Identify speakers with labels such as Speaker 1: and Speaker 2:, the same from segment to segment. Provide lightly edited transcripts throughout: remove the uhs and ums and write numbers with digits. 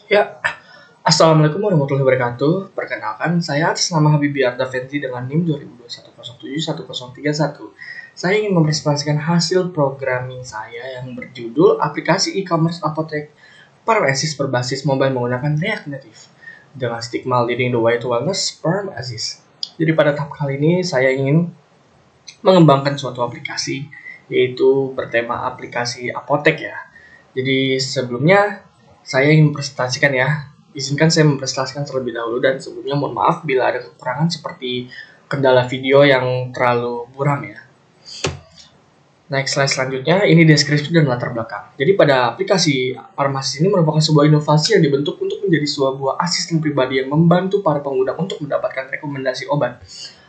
Speaker 1: Ya, Assalamualaikum warahmatullahi wabarakatuh. Perkenalkan, saya atas nama Habibie Arda Fenzi dengan NIM 2021071031. Saya ingin mempresentasikan hasil programming saya yang berjudul aplikasi e-commerce apotek Pharmacies berbasis mobile menggunakan React Native dengan stigma leading the way to wellness Pharmacies. Jadi pada tahap kali ini saya ingin mengembangkan suatu aplikasi yaitu bertema aplikasi apotek ya. Jadi sebelumnya saya ingin mempresentasikan ya. Izinkan saya mempresentasikan terlebih dahulu dan sebelumnya mohon maaf bila ada kekurangan seperti kendala video yang terlalu buram ya. Next slide selanjutnya, ini deskripsi dan latar belakang. Jadi pada aplikasi Pharmacies ini merupakan sebuah inovasi yang dibentuk untuk menjadi sebuah asisten pribadi yang membantu para pengguna untuk mendapatkan rekomendasi obat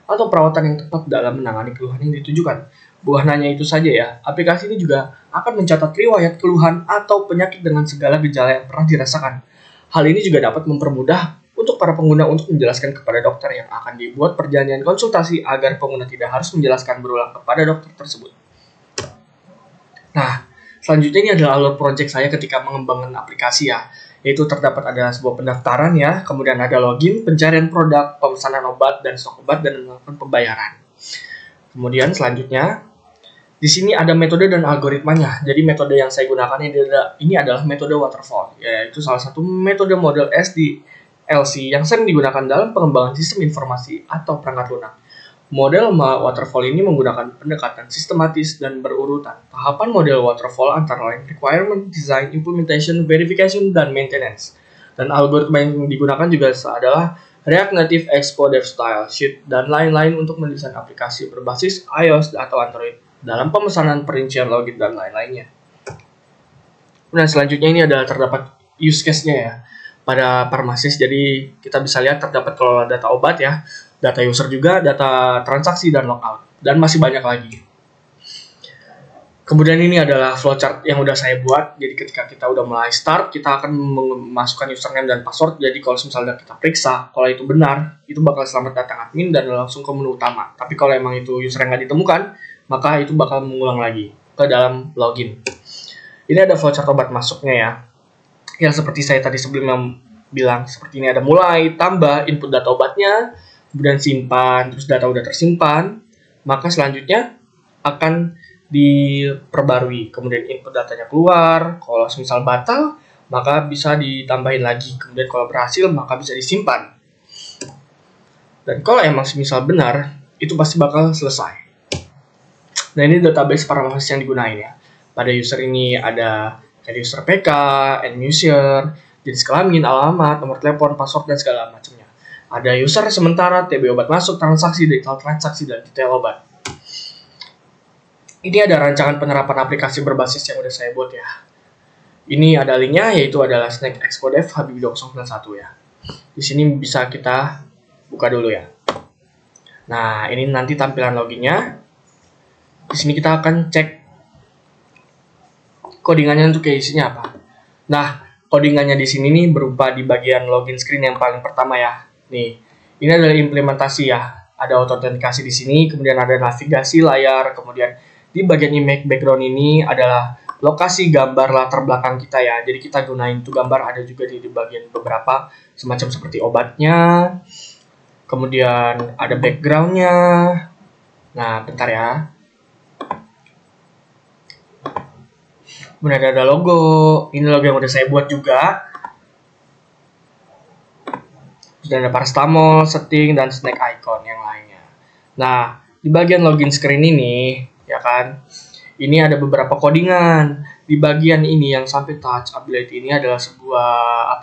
Speaker 1: atau perawatan yang tepat dalam menangani keluhan yang ditujukan. Bukan hanya itu saja ya, aplikasi ini juga akan mencatat riwayat keluhan atau penyakit dengan segala gejala yang pernah dirasakan. Hal ini juga dapat mempermudah untuk para pengguna untuk menjelaskan kepada dokter yang akan dibuat perjanjian konsultasi agar pengguna tidak harus menjelaskan berulang kepada dokter tersebut. Nah, selanjutnya ini adalah alur project saya ketika mengembangkan aplikasi ya, yaitu terdapat ada sebuah pendaftaran ya, kemudian ada login, pencarian produk, pemesanan obat dan stok obat, dan melakukan pembayaran. Kemudian selanjutnya, di sini ada metode dan algoritmanya. Jadi metode yang saya gunakan ini adalah metode waterfall, yaitu salah satu metode model SDLC yang sering digunakan dalam pengembangan sistem informasi atau perangkat lunak. Model waterfall ini menggunakan pendekatan sistematis dan berurutan. Tahapan model waterfall antara lain requirement, design, implementation, verification, dan maintenance. Dan algoritma yang digunakan juga adalah React Native, Expo, Dev Style, Sheet, dan lain-lain untuk mendesain aplikasi berbasis iOS atau Android dalam pemesanan, perincian login, dan lain-lainnya. Nah, selanjutnya ini adalah terdapat use case-nya ya pada Pharmacies. Jadi kita bisa lihat terdapat kelola data obat ya, data user juga, data transaksi, dan logout, dan masih banyak lagi. Kemudian ini adalah flowchart yang udah saya buat. Jadi ketika kita udah mulai start, kita akan memasukkan username dan password. Jadi kalau misalnya kita periksa, kalau itu benar, itu bakal selamat datang admin dan langsung ke menu utama. Tapi kalau emang itu user yang nggak ditemukan, maka itu bakal mengulang lagi ke dalam login. Ini ada flowchart obat masuknya ya. Yang seperti saya tadi sebelumnya bilang, seperti ini ada mulai, tambah, input data obatnya, kemudian simpan, terus data udah tersimpan, maka selanjutnya akan diperbarui, kemudian input datanya keluar. Kalau misal batal, maka bisa ditambahin lagi, kemudian kalau berhasil, maka bisa disimpan. Dan kalau emang misal benar, itu pasti bakal selesai. Nah, ini database Pharmacies yang digunain ya. Pada user ini ada user PK, end user, jenis kelamin, alamat, nomor telepon, password, dan segala macamnya. Ada user sementara, TB obat masuk, transaksi, detail transaksi, dan detail obat. Ini ada rancangan penerapan aplikasi berbasis yang udah saya buat ya. Ini ada linknya, yaitu adalah Snack Expo Dev Habibie 2091 ya. Di sini bisa kita buka dulu ya. Nah, ini nanti tampilan loginnya. Di sini kita akan cek codingannya untuk isinya apa. Nah, codingannya di sini nih berupa di bagian login screen yang paling pertama ya. Nih, ini adalah implementasi ya. Ada autentikasi di sini, kemudian ada navigasi layar, kemudian di bagian image background ini adalah lokasi gambar latar belakang kita ya. Jadi kita gunain tuh gambar, ada juga di bagian beberapa semacam seperti obatnya. Kemudian ada backgroundnya. Nah, bentar ya. Kemudian ada logo. Ini logo yang udah saya buat juga. Dan ada paracetamol, setting, dan snack icon yang lainnya. Nah, di bagian login screen ini, ya kan, ini ada beberapa codingan. Di bagian ini yang sampai touch ability ini adalah sebuah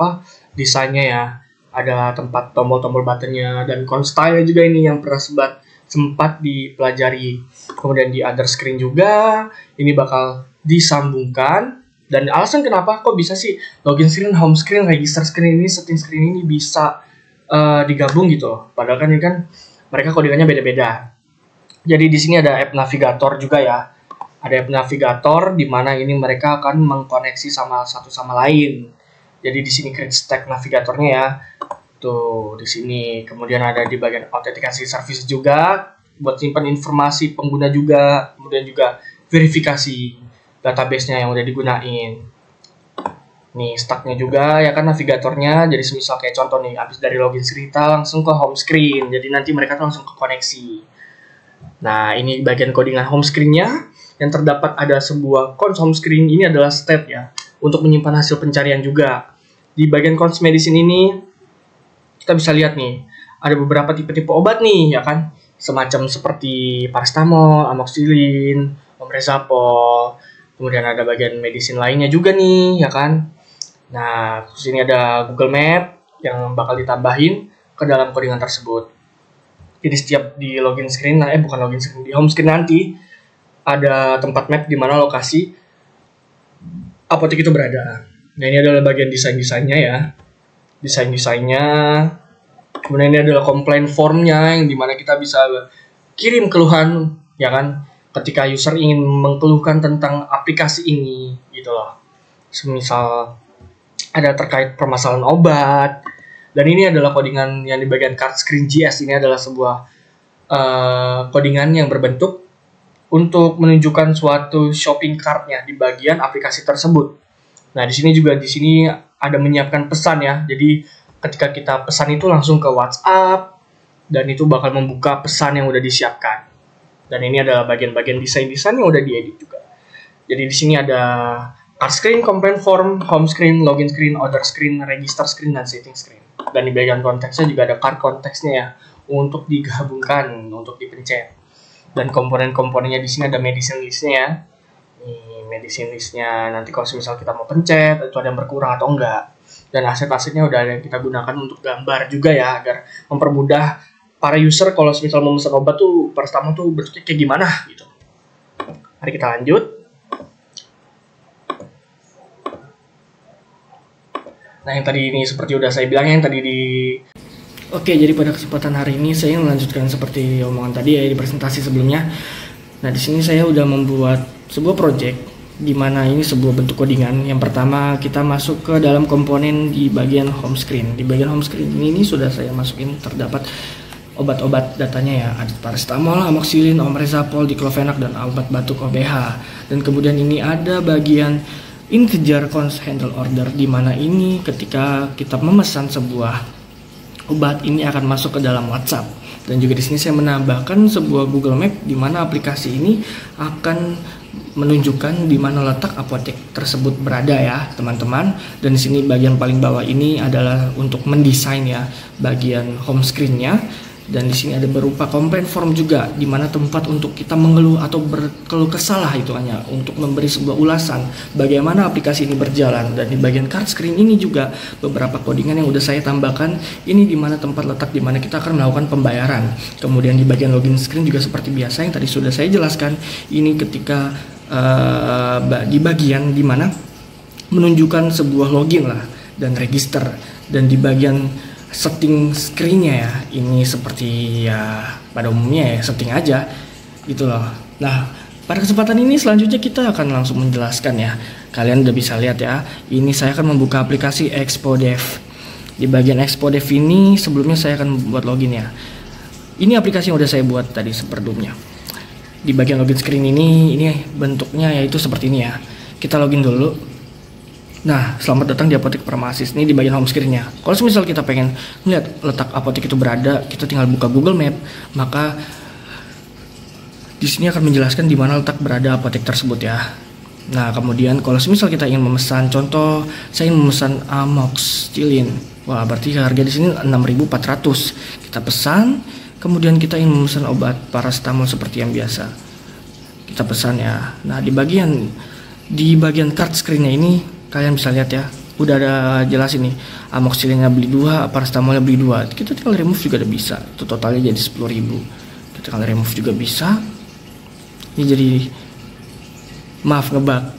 Speaker 1: desainnya ya. Ada tempat tombol-tombol buttonnya dan style juga ini yang pernah sempat dipelajari. Kemudian di other screen juga, ini bakal disambungkan. Dan alasan kenapa kok bisa sih login screen, home screen, register screen ini, setting screen ini bisa digabung gitu. Padahal kan ini kan mereka codingannya beda-beda. Jadi di sini ada app navigator juga ya. Ada app navigator di mana ini mereka akan mengkoneksi satu sama lain. Jadi di sini create stack navigatornya ya. Tuh di sini. Kemudian ada di bagian autentikasi service juga buat simpan informasi pengguna juga. Kemudian juga verifikasi database-nya yang udah digunain. Nih stacknya juga ya kan, navigatornya. Jadi semisal kayak contoh nih, habis dari login screen kita langsung ke home screen. Jadi nanti mereka tuh langsung ke koneksi. Nah ini bagian codingan home screen-nya. Yang terdapat ada sebuah cons home screen, ini adalah step ya, untuk menyimpan hasil pencarian juga. Di bagian cons medicine ini, kita bisa lihat nih, ada beberapa tipe-tipe obat nih ya kan. Semacam seperti paracetamol, amoxicillin, omeprazole. Kemudian ada bagian medicine lainnya juga nih ya kan. Nah, terus ini ada Google Map yang bakal ditambahin ke dalam codingan tersebut. Jadi setiap di login screen, bukan login screen, di home screen nanti ada tempat map di mana lokasi apotek itu berada. Nah, ini adalah bagian desain-desainnya ya. Desain-desainnya. Kemudian ini adalah complaint formnya yang dimana kita bisa kirim keluhan ya kan, ketika user ingin mengeluhkan tentang aplikasi ini gitu loh. Semisal ada terkait permasalahan obat. Dan ini adalah codingan yang di bagian card screen JS. Ini adalah sebuah codingan yang berbentuk untuk menunjukkan suatu shopping cart-nya di bagian aplikasi tersebut. Nah, di sini ada menyiapkan pesan ya. Jadi ketika kita pesan itu langsung ke WhatsApp dan itu bakal membuka pesan yang udah disiapkan. Dan ini adalah bagian-bagian desain-desain yang udah diedit juga. Jadi di sini ada card screen, complaint form, home screen, login screen, order screen, register screen, dan setting screen. Dan di bagian konteksnya juga ada card konteksnya ya, untuk digabungkan, untuk dipencet. Dan komponen-komponennya di sini ada medicine listnya ya. Nih, medicine listnya nanti kalau misal kita mau pencet, itu ada yang berkurang atau enggak. Dan aset-asetnya udah ada yang kita gunakan untuk gambar juga ya, agar mempermudah para user kalau misal mau pesan obat tuh paracetamol tuh bentuknya kayak gimana gitu. Mari kita lanjut. Nah, yang tadi ini seperti udah saya bilang yang tadi di Oke, jadi pada kesempatan hari ini saya melanjutkan seperti omongan tadi ya di presentasi sebelumnya. Nah, di sini saya udah membuat sebuah project di mana ini sebuah bentuk codingan. Yang pertama kita masuk ke dalam komponen di bagian home screen. Di bagian home screen ini sudah saya masukin terdapat obat-obat datanya ya, ada paracetamol, amoxicillin, omeprazole, diclofenac, dan obat batuk OBH. Dan kemudian ini ada bagian integer cons handle order, di mana ini ketika kita memesan sebuah obat ini akan masuk ke dalam WhatsApp. Dan juga di sini saya menambahkan sebuah Google Map di mana aplikasi ini akan menunjukkan di mana letak apotek tersebut berada ya, teman-teman. Dan di sini bagian paling bawah ini adalah untuk mendesain ya bagian home screen-nya. Dan di sini ada berupa complaint form juga, di mana tempat untuk kita mengeluh atau berkeluh kesah itu hanya untuk memberi sebuah ulasan bagaimana aplikasi ini berjalan. Dan di bagian card screen ini juga beberapa codingan yang udah saya tambahkan. Ini di mana tempat letak di mana kita akan melakukan pembayaran. Kemudian di bagian login screen juga seperti biasa yang tadi sudah saya jelaskan. Ini ketika di bagian di mana menunjukkan sebuah login lah dan register. Dan di bagian setting screen-nya ya, ini seperti ya pada umumnya ya setting aja gitu loh. Nah, pada kesempatan ini selanjutnya kita akan langsung menjelaskan ya. Kalian udah bisa lihat ya, ini saya akan membuka aplikasi ExpoDev. Di bagian ExpoDev ini sebelumnya saya akan membuat login ya. Ini aplikasi yang udah saya buat tadi sebelumnya. Di bagian login screen ini bentuknya yaitu seperti ini ya. Kita login dulu. Nah, selamat datang di Apotek Farmasis. Ini di bagian home screen-nya. Kalau misal kita pengen melihat letak apotek itu berada, kita tinggal buka Google Map, maka di sini akan menjelaskan di mana letak berada apotek tersebut ya. Nah, kemudian kalau misal kita ingin memesan, contoh saya ingin memesan amoxicillin. Wah, berarti harga di sini 6.400. Kita pesan, kemudian kita ingin memesan obat paracetamol seperti yang biasa. Kita pesan ya. Nah, di bagian card screen-nya ini kalian bisa lihat ya, udah ada jelas ini amoxicillinnya beli 2, paracetamolnya beli 2. Kita tinggal remove juga ada bisa. Itu totalnya jadi 10.000. Kita tinggal remove juga bisa. Ini jadi maaf ngebug.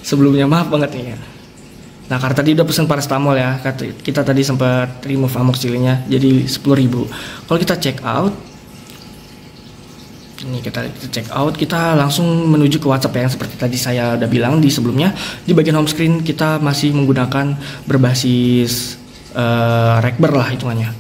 Speaker 1: Sebelumnya maaf banget nih ya. Nah, karena tadi udah pesan paracetamol ya, kita tadi sempat remove amoxicillinnya jadi 10.000. Kalau kita check out, ini kita check out, kita langsung menuju ke WhatsApp yang seperti tadi saya udah bilang di sebelumnya. Di bagian home screen kita masih menggunakan berbasis Rekber lah hitungannya.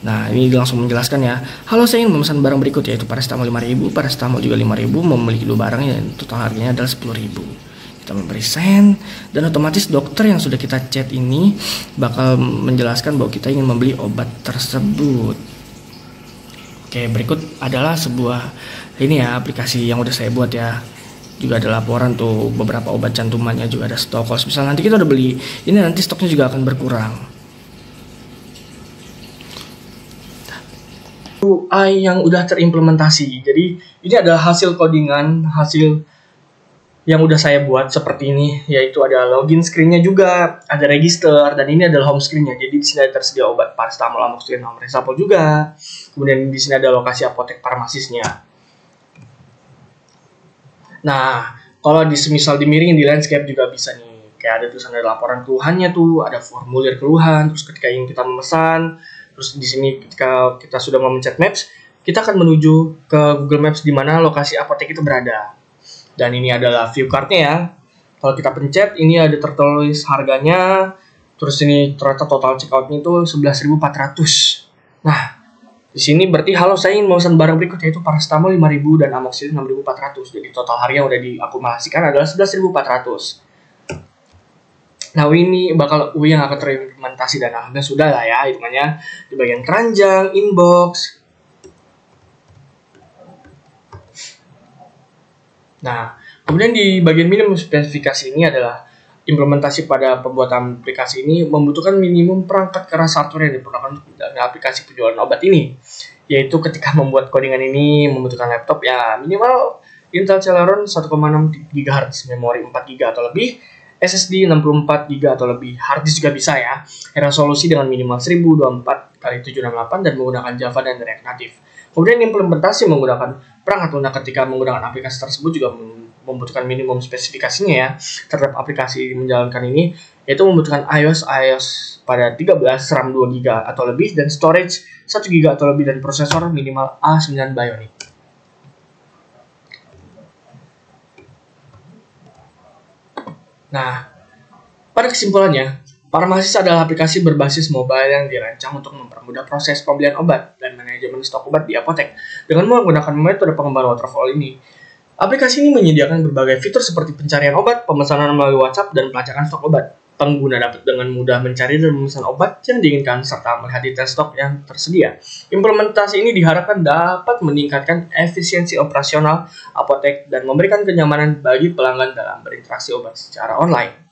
Speaker 1: Nah, ini langsung menjelaskan ya. Halo, saya ingin memesan barang berikut yaitu paracetamol 5.000, paracetamol juga 5.000, memiliki 2 barang yang total harganya adalah 10.000. Kita memberi send, dan otomatis dokter yang sudah kita chat ini bakal menjelaskan bahwa kita ingin membeli obat tersebut. Oke, berikut adalah sebuah aplikasi yang udah saya buat ya. Juga ada laporan tuh beberapa obat cantumannya, juga ada stok. Kalau misalnya nanti kita udah beli, ini nanti stoknya juga akan berkurang. UI yang udah terimplementasi. Jadi ini adalah hasil codingan, hasil yang udah saya buat seperti ini, yaitu ada login screen-nya juga, ada register, dan ini adalah home screen-nya. Jadi di sini ada tersedia obat paracetamol, amoxicillin, omeprazole juga. Kemudian di sini ada lokasi apotek farmasisnya. Nah, kalau semisal dimiringin di landscape juga bisa nih. Kayak ada tulisan ada laporan keluhannya tuh, ada formulir keluhan, terus ketika ingin kita memesan, terus di sini ketika kita sudah memencet Maps, kita akan menuju ke Google Maps di mana lokasi apotek itu berada. Dan ini adalah view card-nya ya. Kalau kita pencet, ini ada tertulis harganya. Terus ini ternyata total checkout-nya itu 11.400. Nah, di sini berarti saya ingin memesan barang berikut, yaitu paracetamol 5.000 dan amoxicillin 6.400. Jadi total harga yang udah diakumulasikan adalah 11.400. Nah, ini bakal UI yang akan terimplementasi dan alhamdulillah sudah lah ya hitungannya di bagian keranjang, inbox. Nah, kemudian di bagian minimum spesifikasi ini adalah implementasi pada pembuatan aplikasi ini membutuhkan minimum perangkat keras hardware yang diperlukan untuk aplikasi penjualan obat ini. Yaitu ketika membuat codingan ini membutuhkan laptop ya minimal Intel Celeron 1,6 GHz, memori 4 GB atau lebih, SSD 64 GB atau lebih, hard disk juga bisa ya. Resolusi dengan minimal 1024x768 dan menggunakan Java dan React Native. Kemudian implementasi menggunakan perangkat lunak ketika menggunakan aplikasi tersebut juga membutuhkan minimum spesifikasinya ya terhadap aplikasi menjalankan ini, yaitu membutuhkan iOS pada 13, RAM 2 GB atau lebih, dan storage 1 GB atau lebih, dan prosesor minimal A9 Bionic. Nah, pada kesimpulannya, Farmasis adalah aplikasi berbasis mobile yang dirancang untuk mempermudah proses pembelian obat dan manajemen stok obat di apotek dengan menggunakan metode pengembangan waterfall ini. Aplikasi ini menyediakan berbagai fitur seperti pencarian obat, pemesanan melalui WhatsApp, dan pelacakan stok obat. Pengguna dapat dengan mudah mencari dan memesan obat yang diinginkan serta melihat detail stok yang tersedia. Implementasi ini diharapkan dapat meningkatkan efisiensi operasional apotek dan memberikan kenyamanan bagi pelanggan dalam berinteraksi obat secara online.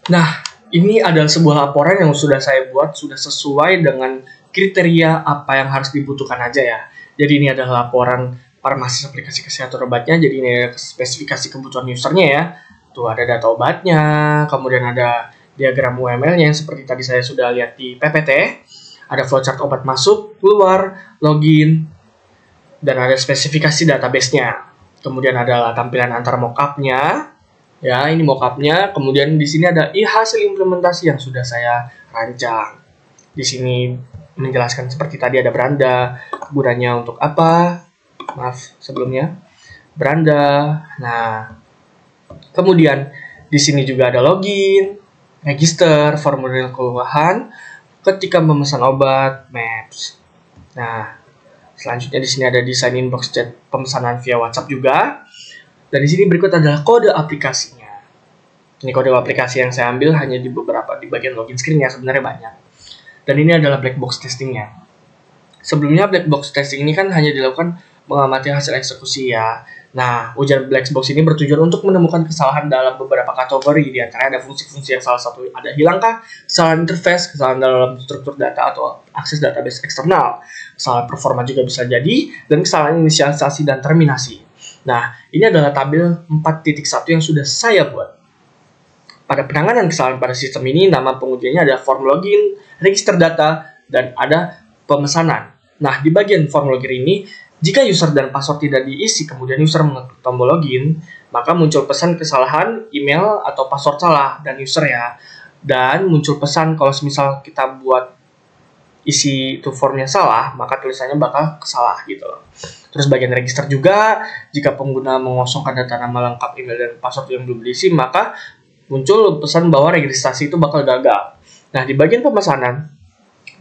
Speaker 1: Nah, ini adalah sebuah laporan yang sudah saya buat, sudah sesuai dengan kriteria apa yang harus dibutuhkan aja ya. Jadi ini adalah laporan Farmasis aplikasi kesehatan obatnya, jadi ini ada spesifikasi kebutuhan usernya ya. Tuh ada data obatnya, kemudian ada diagram UML-nya yang seperti tadi saya sudah lihat di PPT. Ada flowchart obat masuk, keluar, login, dan ada spesifikasi database-nya. Kemudian ada tampilan antar mockup-nya. Ya, ini mockupnya. Kemudian di sini ada hasil implementasi yang sudah saya rancang. Di sini menjelaskan seperti tadi ada beranda, gunanya untuk apa? Maaf sebelumnya. Beranda. Nah, kemudian di sini juga ada login, register, formulir keluhan, ketika memesan obat, Maps. Nah, selanjutnya di sini ada desain inbox chat pemesanan via WhatsApp juga. Dan di sini berikut adalah kode aplikasinya. Ini kode aplikasi yang saya ambil hanya di bagian login screen-nya, sebenarnya banyak. Dan ini adalah black box testingnya. Sebelumnya black box testing ini kan hanya dilakukan mengamati hasil eksekusi ya. Nah, ujian black box ini bertujuan untuk menemukan kesalahan dalam beberapa kategori. Di antara ada fungsi-fungsi yang salah satu ada hilangkah, kesalahan interface, kesalahan dalam struktur data atau akses database eksternal. Kesalahan performa juga bisa jadi, dan kesalahan inisialisasi dan terminasi. Nah, ini adalah tabel 4.1 yang sudah saya buat. Pada penanganan kesalahan pada sistem ini, nama pengujiannya ada form login, register data, dan ada pemesanan. Nah, di bagian form login ini, jika user dan password tidak diisi, kemudian user mengeklik tombol login, maka muncul pesan kesalahan email atau password salah dan user ya. Dan muncul pesan kalau misal kita buat isi itu formnya salah, maka tulisannya bakal salah gitu loh. Terus bagian register juga, jika pengguna mengosongkan data nama lengkap, email, dan password yang belum diisi, maka muncul pesan bahwa registrasi itu bakal gagal. Nah, di bagian pemesanan,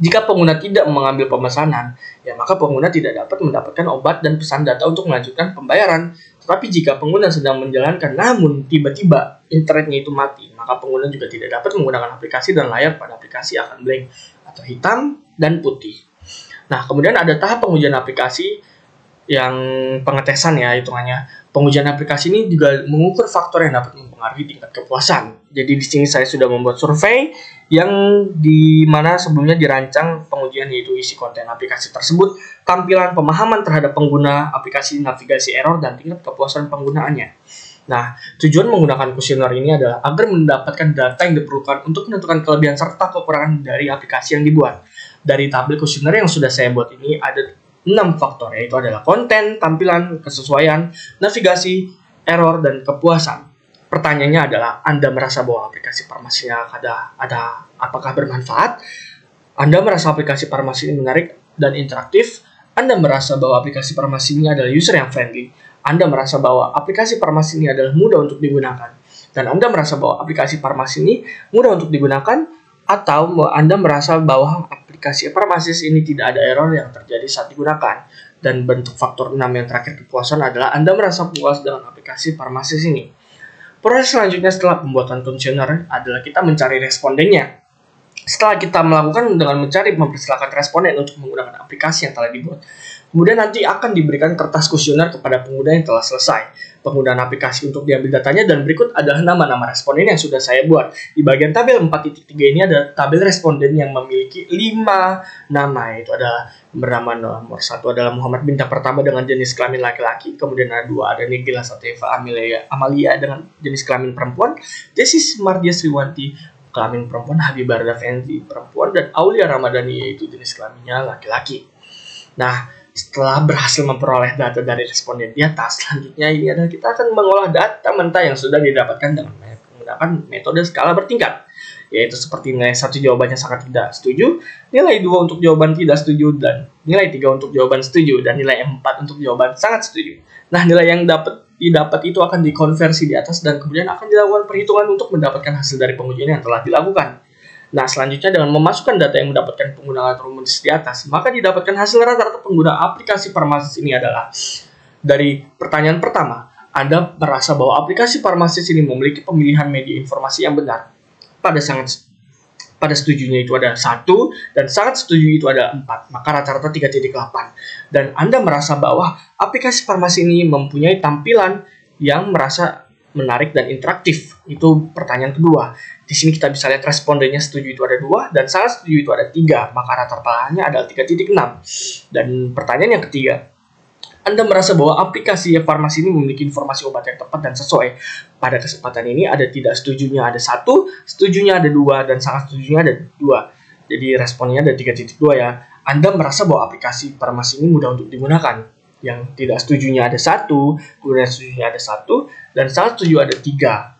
Speaker 1: jika pengguna tidak mengambil pemesanan, ya maka pengguna tidak dapat mendapatkan obat dan pesan data untuk melanjutkan pembayaran. Tetapi jika pengguna sedang menjalankan namun tiba-tiba internetnya itu mati, maka pengguna juga tidak dapat menggunakan aplikasi dan layar pada aplikasi akan blank atau hitam dan putih. Nah, kemudian ada tahap pengujian aplikasi yang pengetesan ya hitungannya. Pengujian aplikasi ini juga mengukur faktor yang dapat mempengaruhi tingkat kepuasan. Jadi di sini saya sudah membuat survei yang di mana sebelumnya dirancang pengujian, yaitu isi konten aplikasi tersebut, tampilan, pemahaman terhadap pengguna aplikasi, navigasi error, dan tingkat kepuasan penggunaannya. Nah, tujuan menggunakan kuesioner ini adalah agar mendapatkan data yang diperlukan untuk menentukan kelebihan serta kekurangan dari aplikasi yang dibuat. Dari tabel kuesioner yang sudah saya buat ini ada 6 faktor, yaitu adalah konten, tampilan, kesesuaian, navigasi, error, dan kepuasan. Pertanyaannya adalah, Anda merasa bahwa aplikasi Farmasinya apakah bermanfaat? Anda merasa aplikasi Farmasi ini menarik dan interaktif? Anda merasa bahwa aplikasi Farmasi ini adalah user yang friendly? Anda merasa bahwa aplikasi Farmasi ini adalah mudah untuk digunakan? Dan Anda merasa bahwa aplikasi Farmasi ini mudah untuk digunakan? Atau Anda merasa bahwa aplikasi Farmasi ini tidak ada error yang terjadi saat digunakan? Dan bentuk faktor 6 yang terakhir kepuasan adalah Anda merasa puas dengan aplikasi Farmasi ini. Proses selanjutnya setelah pembuatan kuesioner adalah kita mencari respondennya. Setelah kita melakukan dengan mempersilahkan responden untuk menggunakan aplikasi yang telah dibuat, kemudian nanti akan diberikan kertas kuesioner kepada pengguna yang telah selesai penggunaan aplikasi untuk diambil datanya, dan berikut adalah nama-nama responden yang sudah saya buat. Di bagian tabel 4.3 ini ada tabel responden yang memiliki 5 nama, yaitu adalah bernama nomor 1 adalah Muhammad Bintang Pertama dengan jenis kelamin laki-laki, kemudian ada 2 ada Nigila Sateva Amalia dengan jenis kelamin perempuan, Jessis Mardia Sriwanti kelamin perempuan, Habibah Rada Fendi perempuan, dan Aulia Ramadhani yaitu jenis kelaminnya laki-laki. Nah, setelah berhasil memperoleh data dari responden di atas, selanjutnya ini adalah kita akan mengolah data mentah yang sudah didapatkan dengan menggunakan metode skala bertingkat, yaitu seperti nilai 1 jawabannya sangat tidak setuju, nilai 2 untuk jawaban tidak setuju, dan nilai 3 untuk jawaban setuju, dan nilai 4 untuk jawaban sangat setuju. Nah, nilai yang didapat itu akan dikonversi di atas dan kemudian akan dilakukan perhitungan untuk mendapatkan hasil dari pengujian yang telah dilakukan. Nah, selanjutnya dengan memasukkan data yang mendapatkan penggunaan rumus di atas, maka didapatkan hasil rata-rata pengguna aplikasi Farmasis ini adalah, dari pertanyaan pertama, Anda merasa bahwa aplikasi Farmasis ini memiliki pemilihan media informasi yang benar. Pada setujunya itu ada 1, dan sangat setuju itu ada 4, maka rata-rata 3.8. Dan Anda merasa bahwa aplikasi Farmasi ini mempunyai tampilan yang merasa menarik dan interaktif. Itu pertanyaan kedua. Di sini kita bisa lihat respondennya setuju itu ada 2 dan sangat setuju itu ada 3, maka rata-ratanya adalah 3.6. Dan pertanyaan yang ketiga, Anda merasa bahwa aplikasi Farmasi ini memiliki informasi obat yang tepat dan sesuai. Pada kesempatan ini ada tidak setujunya ada 1, setujunya ada 2, dan sangat setujunya ada 2. Jadi responnya ada 3.2 ya. Anda merasa bahwa aplikasi Farmasi ini mudah untuk digunakan. Yang tidak setujunya ada 1, kemudian setujunya ada 1, dan sangat setuju ada 3.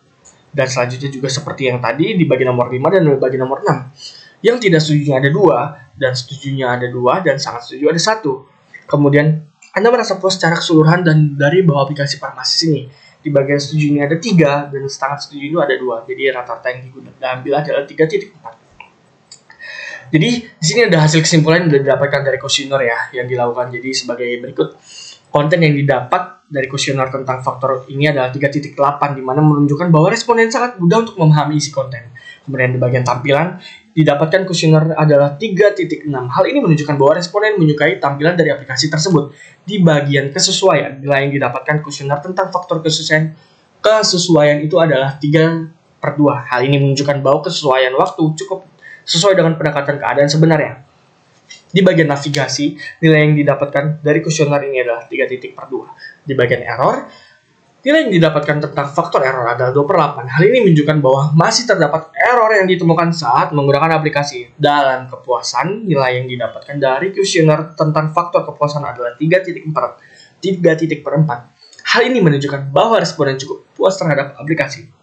Speaker 1: Dan selanjutnya juga seperti yang tadi di bagian nomor 5 dan di bagian nomor 6. Yang tidak setujunya ada 2, dan setujunya ada 2, dan sangat setuju ada 1. Kemudian Anda merasa puas secara keseluruhan dan dari bahwa aplikasi Farmasis ini. Di bagian setujunya ada 3, dan sangat setuju itu ada 2. Jadi rata-rata yang diambil adalah 3.4. Jadi di sini ada hasil kesimpulan yang didapatkan dari kuesioner ya, yang dilakukan. Jadi sebagai berikut, konten yang didapat dari kuesioner tentang faktor ini adalah 3.8, di mana menunjukkan bahwa responden sangat mudah untuk memahami isi konten. Kemudian di bagian tampilan, didapatkan kuesioner adalah 3.6. Hal ini menunjukkan bahwa responden menyukai tampilan dari aplikasi tersebut. Di bagian kesesuaian, nilai yang didapatkan kuesioner tentang faktor kesesuaian itu adalah 3/2. Hal ini menunjukkan bahwa kesesuaian waktu cukup sesuai dengan pendekatan keadaan sebenarnya. Di bagian navigasi, nilai yang didapatkan dari kuesioner ini adalah 3.2. Di bagian error, nilai yang didapatkan tentang faktor error adalah 2/8. Hal ini menunjukkan bahwa masih terdapat error yang ditemukan saat menggunakan aplikasi. Dalam kepuasan, nilai yang didapatkan dari kuesioner tentang faktor kepuasan adalah 3.4. Hal ini menunjukkan bahwa responden cukup puas terhadap aplikasi.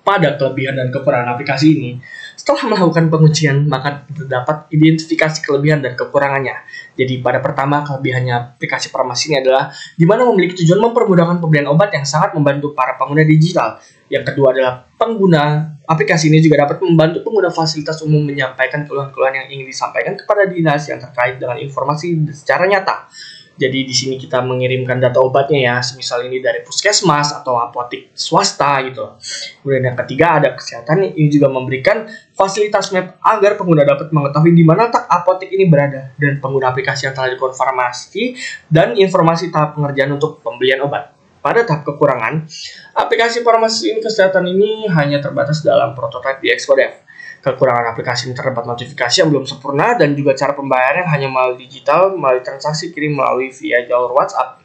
Speaker 1: Pada kelebihan dan kekurangan aplikasi ini, setelah melakukan pengujian, maka terdapat identifikasi kelebihan dan kekurangannya. Jadi pada pertama, kelebihannya aplikasi Farmasi ini adalah di mana memiliki tujuan mempermudahkan pembelian obat yang sangat membantu para pengguna digital. Yang kedua adalah pengguna aplikasi ini juga dapat membantu pengguna fasilitas umum menyampaikan keluhan-keluhan yang ingin disampaikan kepada dinas yang terkait dengan informasi secara nyata. Jadi di sini kita mengirimkan data obatnya ya, semisal ini dari puskesmas atau apotek swasta gitu. Kemudian yang ketiga ada kesehatan, ini juga memberikan fasilitas map agar pengguna dapat mengetahui di mana letak apotek ini berada dan pengguna aplikasi yang telah dikonfirmasi dan informasi tahap pengerjaan untuk pembelian obat. Pada tahap kekurangan, aplikasi farmasi kesehatan ini hanya terbatas dalam prototipe di Expodev. Kekurangan aplikasi ini terdapat notifikasi yang belum sempurna dan juga cara pembayaran hanya melalui digital, melalui transaksi kirim melalui via jalur WhatsApp.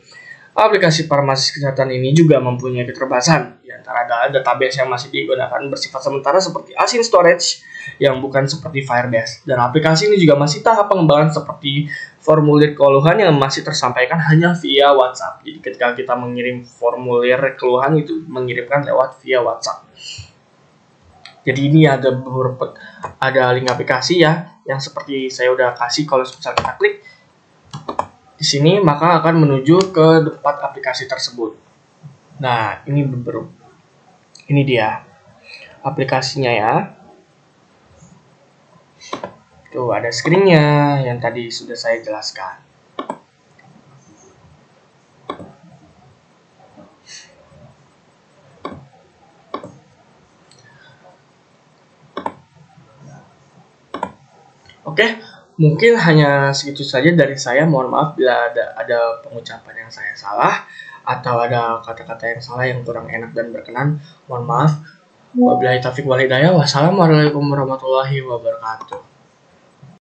Speaker 1: Aplikasi farmasi kesehatan ini juga mempunyai keterbatasan. Di antara adalah database yang masih digunakan bersifat sementara seperti Async Storage yang bukan seperti Firebase. Dan aplikasi ini juga masih tahap pengembangan seperti formulir keluhan yang masih tersampaikan hanya via WhatsApp. Jadi ketika kita mengirim formulir keluhan itu mengirimkan lewat via WhatsApp. Jadi ini ada beberapa link aplikasi ya yang seperti saya udah kasih. Kalau misalnya kita klik di sini maka akan menuju ke tempat aplikasi tersebut. Nah, ini dia aplikasinya ya. Tuh ada screen-nya yang tadi sudah saya jelaskan. Oke, mungkin hanya segitu saja dari saya. Mohon maaf bila ada pengucapan yang saya salah atau ada kata-kata yang salah yang kurang enak dan berkenan. Mohon maaf. Wabillahi taufiq wal hidayah. Wassalamualaikum warahmatullahi wabarakatuh.